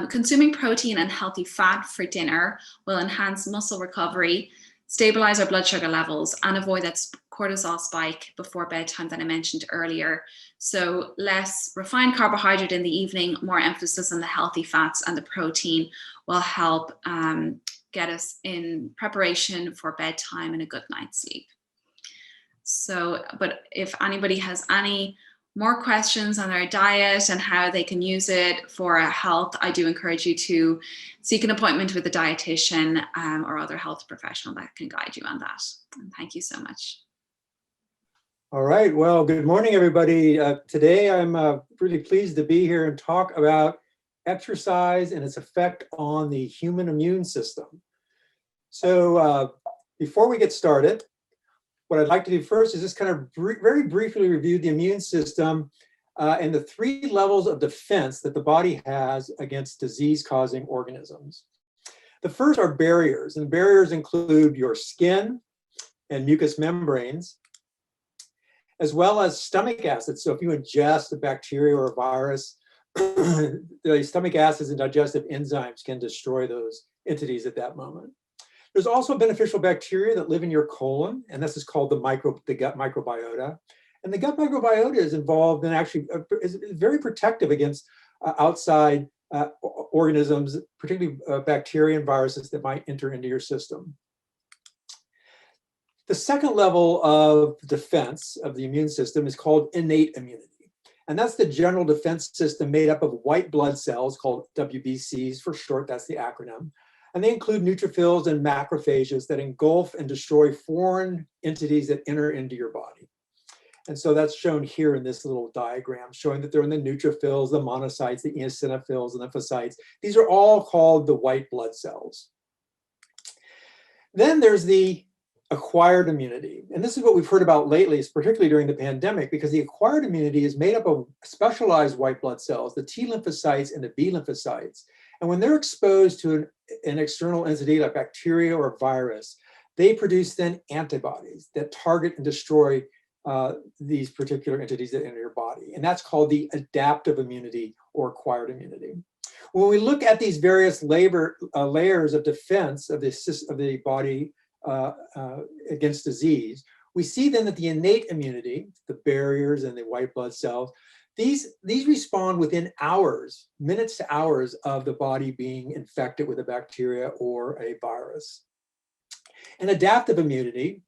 Consuming protein and healthy fat for dinner will enhance muscle recovery, stabilize our blood sugar levels, and avoid that cortisol spike before bedtime that I mentioned earlier. So less refined carbohydrate in the evening, more emphasis on the healthy fats and the protein will help get us in preparation for bedtime and a good night's sleep. So, but if anybody has any more questions on their diet and how they can use it for health, I do encourage you to seek an appointment with a dietitian or other health professional that can guide you on that. And thank you so much. All right, well, good morning, everybody. Today, I'm really pleased to be here and talk about exercise and its effect on the human immune system. So before we get started, what I'd like to do first is just kind of very briefly review the immune system and the 3 levels of defense that the body has against disease-causing organisms. The first are barriers, and barriers include your skin and mucous membranes, as well as stomach acids. So if you ingest a bacteria or a virus, the stomach acids and digestive enzymes can destroy those entities at that moment. There's also beneficial bacteria that live in your colon, and this is called the gut microbiota. And the gut microbiota is involved in actually is very protective against outside organisms, particularly bacteria and viruses that might enter into your system. The second level of defense of the immune system is called innate immunity. And that's the general defense system made up of white blood cells called WBCs for short, that's the acronym. And they include neutrophils and macrophages that engulf and destroy foreign entities that enter into your body. And so that's shown here in this little diagram, showing that they're in the neutrophils, the monocytes, the eosinophils, the lymphocytes. These are all called the white blood cells. Then there's the acquired immunity. And this is what we've heard about lately, particularly during the pandemic, because the acquired immunity is made up of specialized white blood cells, the T lymphocytes and the B lymphocytes. And when they're exposed to an external entity like bacteria or a virus, they produce then antibodies that target and destroy these particular entities that enter your body. And that's called the adaptive immunity or acquired immunity. When we look at these various layers of defense of the body against disease, we see then that the innate immunity, the barriers and the white blood cells, these respond within hours, minutes to hours of the body being infected with a bacteria or a virus. And adaptive immunity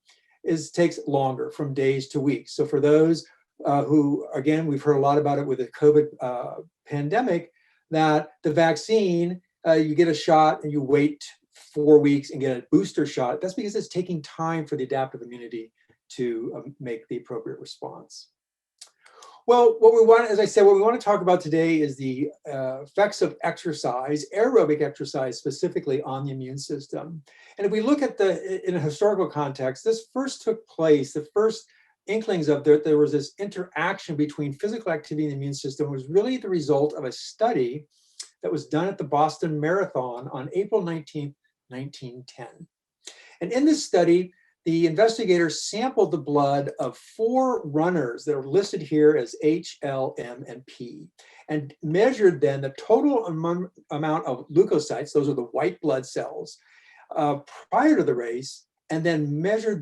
takes longer, from days to weeks. So for those who, again, we've heard a lot about it with the COVID pandemic, that the vaccine, you get a shot and you wait 4 weeks and get a booster shot. That's because it's taking time for the adaptive immunity to make the appropriate response. Well, what we want, as I said, what we want to talk about today is the effects of exercise, aerobic exercise specifically, on the immune system. And if we look at in a historical context, this first took place, the first inklings of there was this interaction between physical activity and the immune system was really the result of a study that was done at the Boston Marathon on April 19th, 1910. And in this study, the investigators sampled the blood of 4 runners that are listed here as H, L, M, and P, and measured then the total amount of leukocytes, those are the white blood cells, prior to the race, and then measured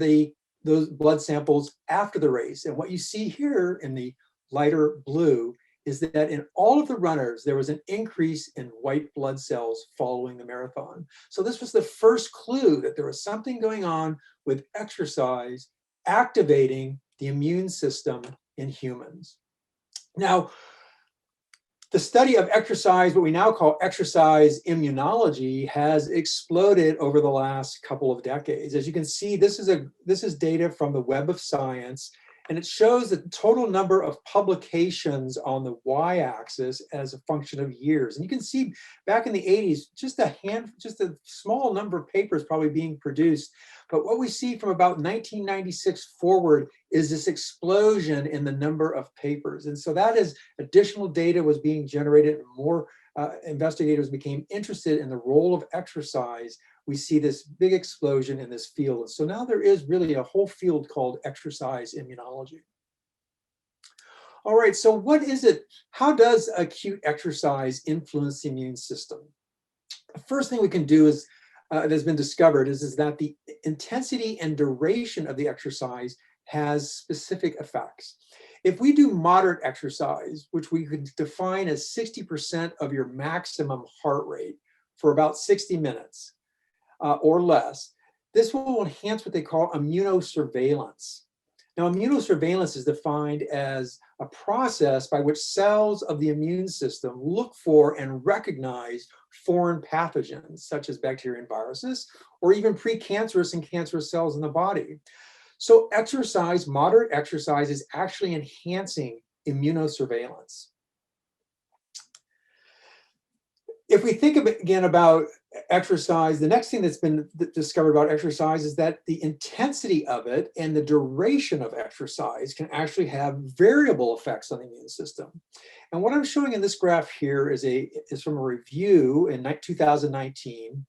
those blood samples after the race. And what you see here in the lighter blue is that in all of the runners, there was an increase in white blood cells following the marathon. So this was the first clue that there was something going on with exercise activating the immune system in humans. Now, the study of exercise, what we now call exercise immunology, has exploded over the last couple of decades. As you can see, this is data from the Web of Science, and it shows the total number of publications on the y-axis as a function of years. And you can see back in the 80s, just a small number of papers probably being produced. But what we see from about 1996 forward is this explosion in the number of papers. And so that is additional data was being generated, and more investigators became interested in the role of exercise. We see this big explosion in this field. And so now there is really a whole field called exercise immunology. All right, so what is it? How does acute exercise influence the immune system? The first thing we can do is, that has been discovered is that the intensity and duration of the exercise has specific effects. If we do moderate exercise, which we could define as 60% of your maximum heart rate for about 60 minutes or less, this will enhance what they call immunosurveillance. Now, immunosurveillance is defined as a process by which cells of the immune system look for and recognize foreign pathogens, such as bacteria and viruses, or even precancerous and cancerous cells in the body. So exercise, moderate exercise, is actually enhancing immunosurveillance. If we think again about exercise, the next thing that's been discovered about exercise is that the intensity of it and the duration of exercise can actually have variable effects on the immune system. And what I'm showing in this graph here is from a review in 2019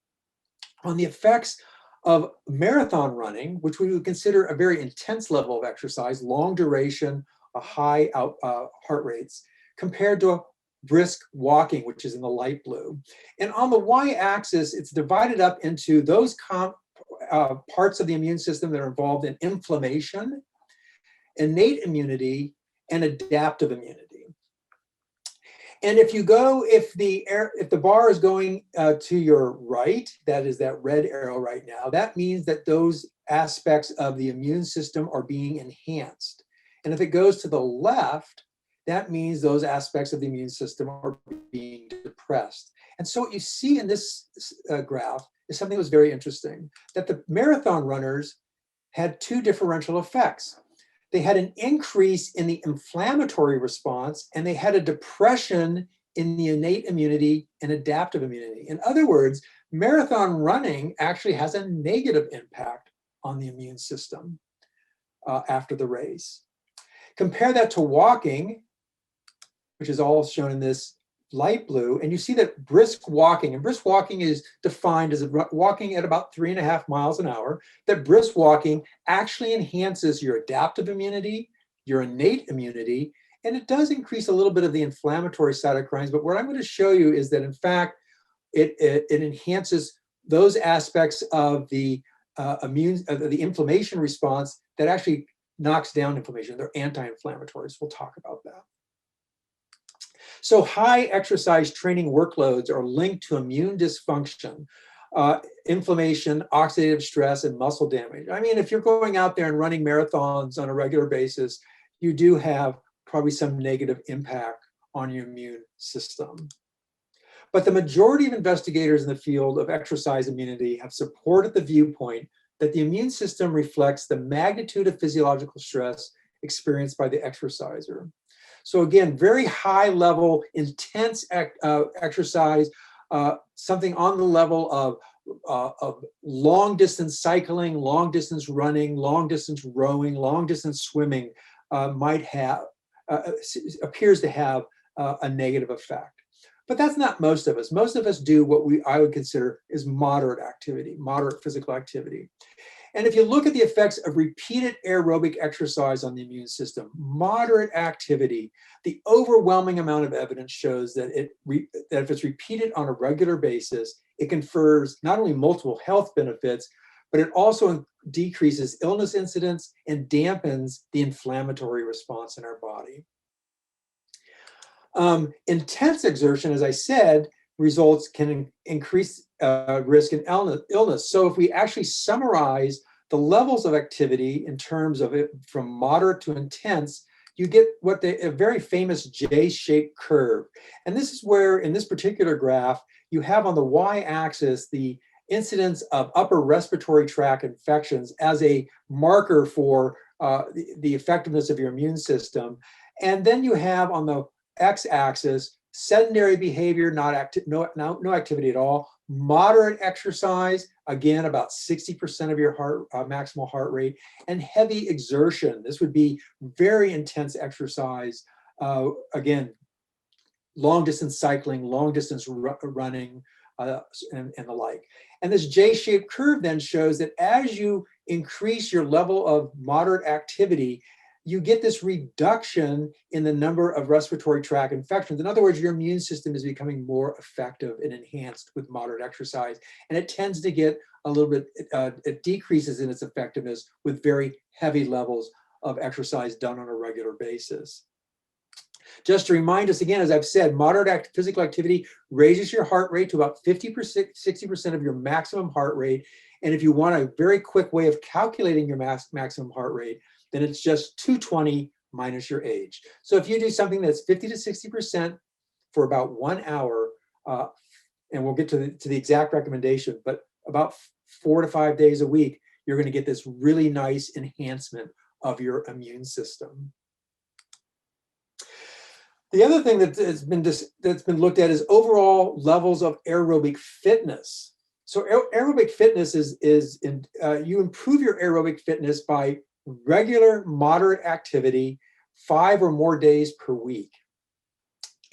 on the effects of marathon running, which we would consider a very intense level of exercise, long duration, high heart rates, compared to brisk walking, which is in the light blue. And on the y-axis, it's divided up into those parts of the immune system that are involved in inflammation, innate immunity, and adaptive immunity. And if the bar is going to your right, that is that red arrow right now, that means that those aspects of the immune system are being enhanced. And if it goes to the left, that means those aspects of the immune system are being depressed. And so what you see in this graph is something that was very interesting, that the marathon runners had 2 differential effects. They had an increase in the inflammatory response, and they had a depression in the innate immunity and adaptive immunity. In other words, marathon running actually has a negative impact on the immune system after the race. Compare that to walking, which is all shown in this light blue, and you see that brisk walking, and brisk walking is defined as walking at about 3.5 miles an hour, that brisk walking actually enhances your adaptive immunity, your innate immunity, and it does increase a little bit of the inflammatory cytokines. But what I'm going to show you is that, in fact, it enhances those aspects of the the inflammation response that actually knocks down inflammation. They're anti-inflammatories. We'll talk about that. So high exercise training workloads are linked to immune dysfunction, inflammation, oxidative stress, and muscle damage. I mean, if you're going out there and running marathons on a regular basis, you do have probably some negative impact on your immune system. But the majority of investigators in the field of exercise immunity have supported the viewpoint that the immune system reflects the magnitude of physiological stress experienced by the exerciser. So again, very high level, intense exercise, something on the level of long distance cycling, long distance running, long distance rowing, long distance swimming appears to have a negative effect. But that's not most of us. Most of us do what I would consider is moderate activity, moderate physical activity. And if you look at the effects of repeated aerobic exercise on the immune system, moderate activity, the overwhelming amount of evidence shows that that if it's repeated on a regular basis, it confers not only multiple health benefits, but it also decreases illness incidence and dampens the inflammatory response in our body. Intense exertion, as I said, results can increase risk in illness. So if we actually summarize the levels of activity in terms of it from moderate to intense, you get a very famous J-shaped curve. And this is where, in this particular graph, you have on the y-axis the incidence of upper respiratory tract infections as a marker for the effectiveness of your immune system. And then you have on the x-axis sedentary behavior, no activity at all, moderate exercise, again about 60% of your maximal heart rate, and heavy exertion. This would be very intense exercise, again, long distance cycling, long distance running, and the like. And this J-shaped curve then shows that as you increase your level of moderate activity, you get this reduction in the number of respiratory tract infections. In other words, your immune system is becoming more effective and enhanced with moderate exercise. And it tends to get a little bit, it decreases in its effectiveness with very heavy levels of exercise done on a regular basis. Just to remind us again, as I've said, moderate physical activity raises your heart rate to about 50%, 60% of your maximum heart rate. And if you want a very quick way of calculating your maximum heart rate, then it's just 220 minus your age. So if you do something that's 50 to 60% for about 1 hour, and we'll get to the exact recommendation, but about 4 to 5 days a week, you're going to get this really nice enhancement of your immune system. The other thing that's been looked at is overall levels of aerobic fitness. So aerobic fitness is you improve your aerobic fitness by regular moderate activity, 5 or more days per week.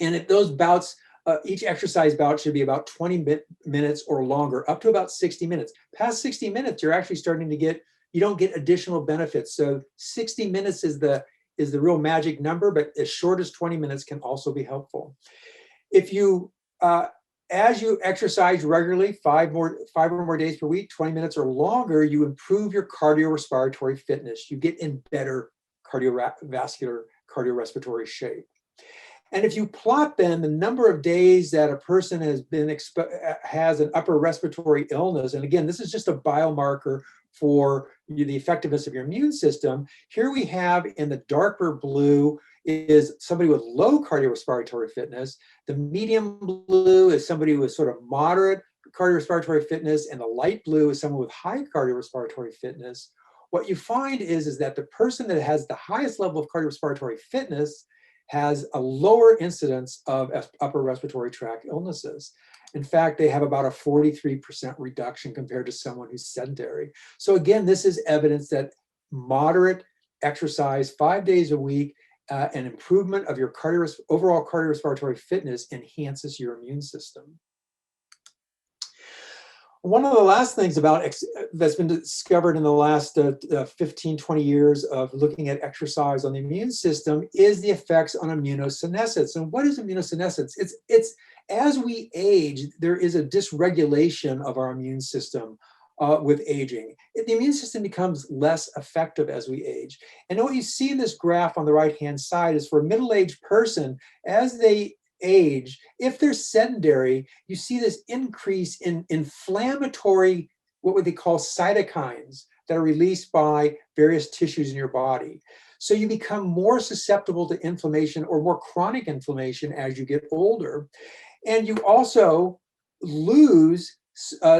And if those bouts, each exercise bout should be about 20 minutes or longer, up to about 60 minutes. Past 60 minutes, you're actually starting to you don't get additional benefits. So 60 minutes is the real magic number, but as short as 20 minutes can also be helpful. If you, as you exercise regularly, 5 or more days per week, 20 minutes or longer, you improve your cardiorespiratory fitness. You get in better cardiovascular, cardiorespiratory shape. And if you plot then the number of days that a person has an upper respiratory illness, and again, this is just a biomarker for the effectiveness of your immune system. Here we have in the darker blue is somebody with low cardiorespiratory fitness. The medium blue is somebody with sort of moderate cardiorespiratory fitness, and the light blue is someone with high cardiorespiratory fitness. What you find is that the person that has the highest level of cardiorespiratory fitness has a lower incidence of upper respiratory tract illnesses. In fact, they have about a 43% reduction compared to someone who's sedentary. So again, this is evidence that moderate exercise 5 days a week, an improvement of your overall cardiorespiratory fitness enhances your immune system. One of the last things that's been discovered in the last 15, 20 years of looking at exercise on the immune system is the effects on immunosenescence. And what is immunosenescence? It's as we age, there is a dysregulation of our immune system with aging. The immune system becomes less effective as we age. And what you see in this graph on the right-hand side is for a middle-aged person, as they age, if they're sedentary, you see this increase in inflammatory, what would they call cytokines that are released by various tissues in your body. So you become more susceptible to inflammation or more chronic inflammation as you get older. And you also lose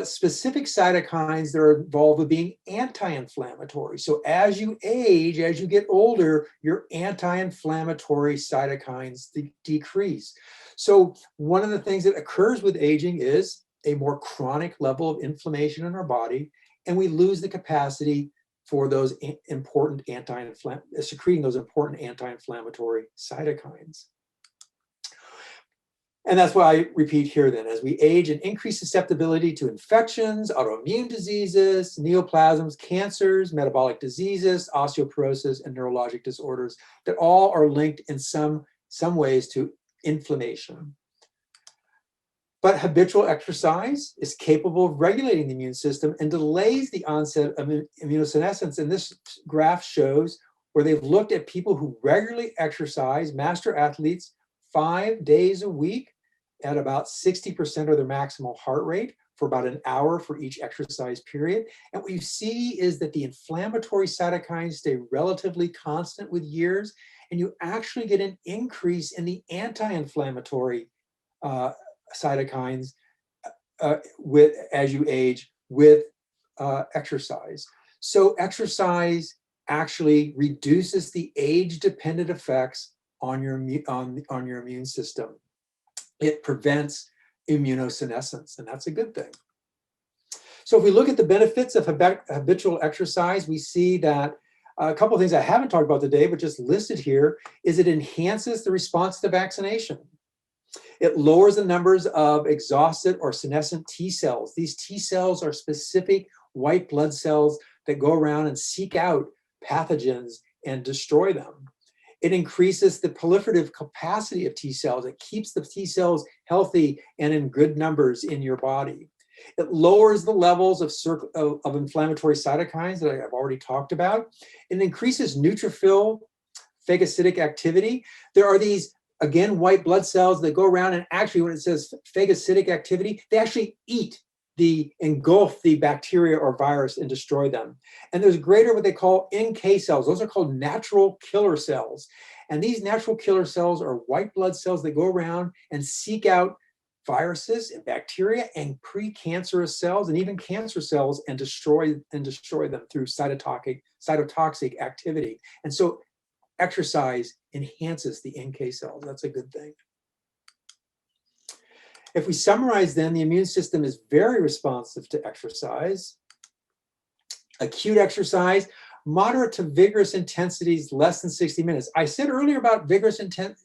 specific cytokines that are involved with being anti-inflammatory. So as you age, as you get older, your anti-inflammatory cytokines decrease. So one of the things that occurs with aging is a more chronic level of inflammation in our body, and we lose the capacity for those important secreting those important anti-inflammatory cytokines. And that's why I repeat here then, as we age and increase susceptibility to infections, autoimmune diseases, neoplasms, cancers, metabolic diseases, osteoporosis, and neurologic disorders that all are linked in some ways to inflammation. But habitual exercise is capable of regulating the immune system and delays the onset of immunosenescence. And this graph shows where they've looked at people who regularly exercise, master athletes, 5 days a week at about 60% of their maximal heart rate for about an hour for each exercise period. And what you see is that the inflammatory cytokines stay relatively constant with years, and you actually get an increase in the anti-inflammatory cytokines as you age with exercise. So exercise actually reduces the age-dependent effects on your immune system. It prevents immunosenescence, and that's a good thing. So if we look at the benefits of habitual exercise, we see that a couple of things I haven't talked about today, but just listed here, is it enhances the response to vaccination. It lowers the numbers of exhausted or senescent T cells. These T cells are specific white blood cells that go around and seek out pathogens and destroy them. It increases the proliferative capacity of T cells. It keeps the T cells healthy and in good numbers in your body. It lowers the levels of inflammatory cytokines that I've already talked about. It increases neutrophil phagocytic activity. There are these, again, white blood cells that go around, and actually when it says phagocytic activity, they actually engulf the bacteria or virus and destroy them. And there's greater what they call NK cells. Those are called natural killer cells. And these natural killer cells are white blood cells that go around and seek out viruses and bacteria and precancerous cells and even cancer cells and destroy them through cytotoxic activity. And so exercise enhances the NK cells. That's a good thing. If we summarize then, the immune system is very responsive to exercise. Acute exercise, moderate to vigorous intensities, less than 60 minutes. I said earlier about vigorous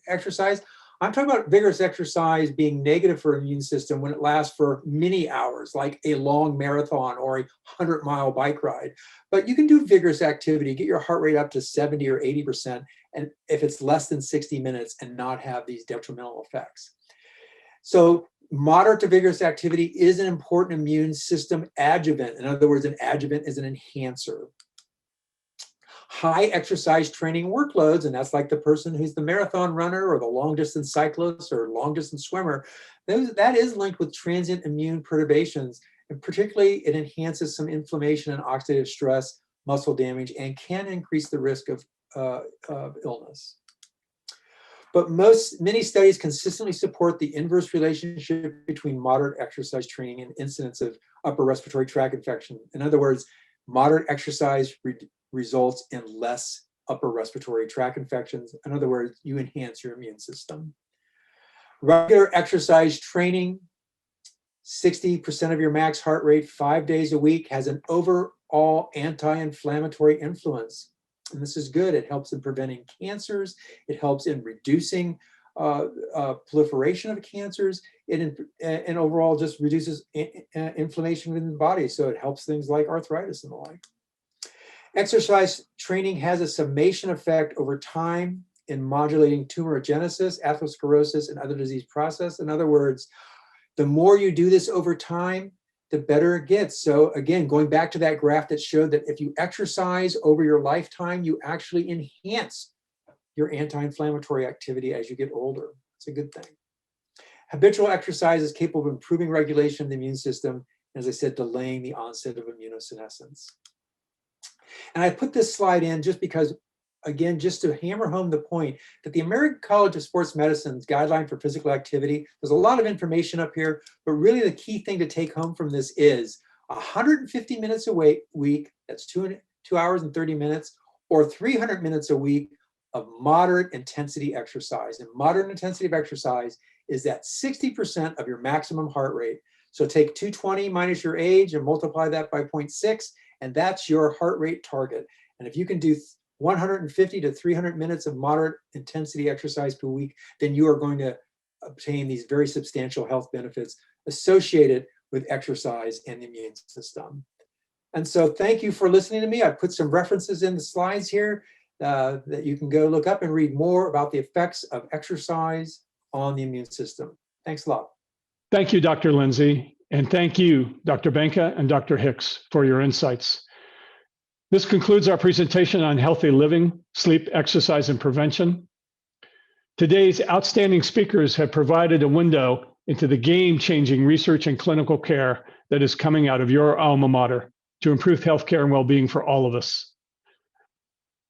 exercise. I'm talking about vigorous exercise being negative for immune system when it lasts for many hours, like a long marathon or a 100-mile bike ride. But you can do vigorous activity, get your heart rate up to 70 or 80%, and if it's less than 60 minutes and not have these detrimental effects. So moderate to vigorous activity is an important immune system adjuvant. In other words, an adjuvant is an enhancer. High exercise training workloads, and that's like the person who's the marathon runner or the long distance cyclist or long distance swimmer, that is linked with transient immune perturbations. And particularly it enhances some inflammation and oxidative stress, muscle damage, and can increase the risk of illness. But many studies consistently support the inverse relationship between moderate exercise training and incidence of upper respiratory tract infection. In other words, moderate exercise results in less upper respiratory tract infections. In other words, you enhance your immune system. Regular exercise training, 60% of your max heart rate, 5 days a week, has an overall anti-inflammatory influence. And this is good. It helps in preventing cancers. It helps in reducing proliferation of cancers. And overall just reduces inflammation within the body. So it helps things like arthritis and the like. Exercise training has a summation effect over time in modulating tumorigenesis, atherosclerosis, and other disease process. In other words, the more you do this over time, the better it gets. So again, going back to that graph that showed that if you exercise over your lifetime, you actually enhance your anti-inflammatory activity as you get older. It's a good thing. Habitual exercise is capable of improving regulation of the immune system, and as I said, delaying the onset of immunosenescence. And I put this slide in just because, again, just to hammer home the point that the American College of Sports Medicine's Guideline for Physical Activity, there's a lot of information up here, but really the key thing to take home from this is 150 minutes a week, that's 2 hours and 30 minutes, or 300 minutes a week of moderate intensity exercise. And moderate intensity of exercise is that 60% of your maximum heart rate. So take 220 minus your age and multiply that by 0.6, and that's your heart rate target. And if you can do 150 to 300 minutes of moderate intensity exercise per week, then you are going to obtain these very substantial health benefits associated with exercise and the immune system. And so thank you for listening to me. I put some references in the slides here that you can go look up and read more about the effects of exercise on the immune system. Thanks a lot. Thank you, Dr. Lindsay. And thank you, Dr. Benka and Dr. Hicks, for your insights. This concludes our presentation on healthy living, sleep, exercise, and prevention. Today's outstanding speakers have provided a window into the game-changing research and clinical care that is coming out of your alma mater to improve healthcare and well-being for all of us.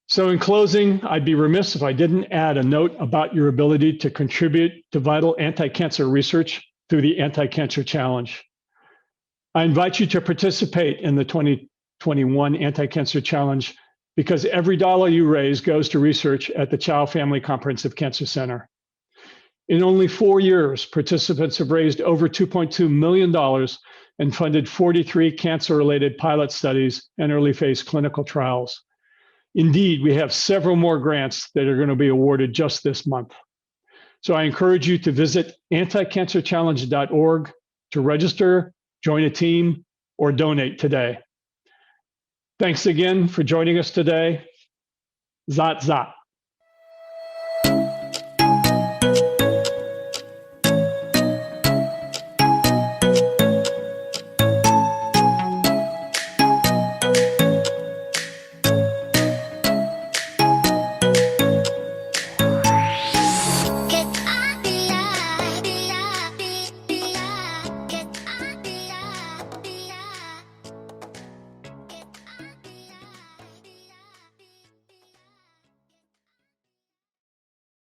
So in closing, I'd be remiss if I didn't add a note about your ability to contribute to vital anti-cancer research through the Anti-Cancer Challenge. I invite you to participate in the 2021 Anti-Cancer Challenge because every dollar you raise goes to research at the Chow Family Comprehensive Cancer Center. In only 4 years, participants have raised over $2.2 million and funded 43 cancer-related pilot studies and early-phase clinical trials. Indeed, we have several more grants that are going to be awarded just this month. So I encourage you to visit anticancerchallenge.org to register, join a team, or donate today. Thanks again for joining us today. Zat zat.